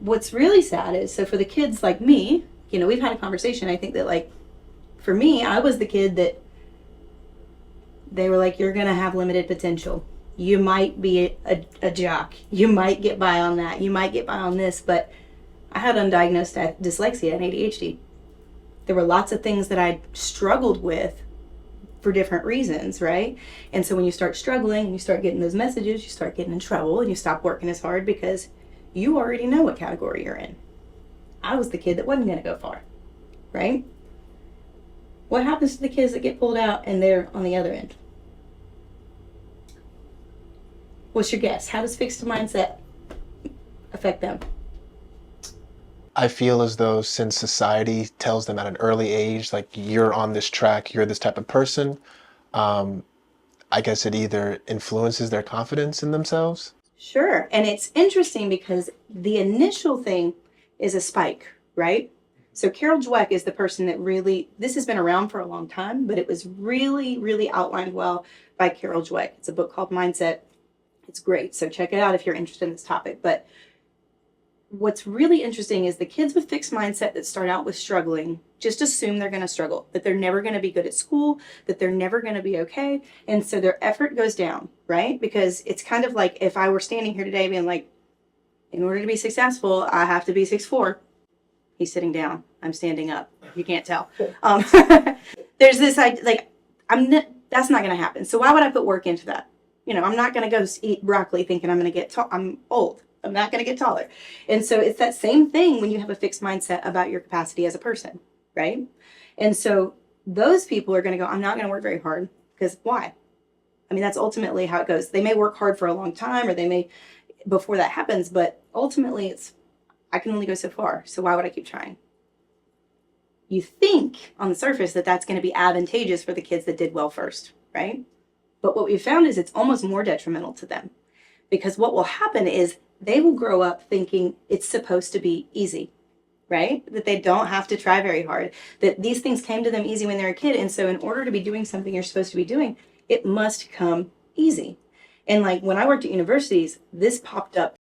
what's really sad is, so for the kids like me, you know, we've had a conversation. I think that, like, for me, I was the kid that they were like, you're going to have limited potential. You might be a jock. You might get by on that. You might get by on this. But I had undiagnosed dyslexia and ADHD. There were lots of things that I struggled with for different reasons, right? And so when you start struggling and you start getting those messages, you start getting in trouble and you stop working as hard because you already know what category you're in. I was the kid that wasn't going to go far, right? What happens to the kids that get pulled out and they're on the other end? What's your guess? How does fixed mindset affect them? I feel as though since society tells them at an early age, like, you're on this track, you're this type of person, I guess it either influences their confidence in themselves. Sure. And it's interesting because the initial thing is a spike, right? So Carol Dweck is the person that really, this has been around for a long time, but it was really, really outlined well by Carol Dweck. It's a book called Mindset. It's great. So check it out if you're interested in this topic. But what's really interesting is the kids with fixed mindset that start out with struggling just assume they're going to struggle, that they're never going to be good at school, that they're never going to be okay. And so their effort goes down, right? Because it's kind of like if I were standing here today being like, in order to be successful, I have to be 6'4". He's sitting down. I'm standing up. You can't tell. There's this, like, that's not going to happen. So why would I put work into that? You know, I'm not going to go eat broccoli thinking I'm going to get tall. I'm old. I'm not going to get taller. And so it's that same thing when you have a fixed mindset about your capacity as a person, right? And so those people are going to go, I'm not going to work very hard, because why? I mean, that's ultimately how it goes. They may work hard for a long time, or they may before that happens, but ultimately it's, I can only go so far. So why would I keep trying? You think on the surface that that's going to be advantageous for the kids that did well first, right? But what we found is it's almost more detrimental to them, because what will happen is they will grow up thinking it's supposed to be easy, right? That they don't have to try very hard, that these things came to them easy when they're a kid. And so in order to be doing something you're supposed to be doing, it must come easy. And like when I worked at universities, this popped up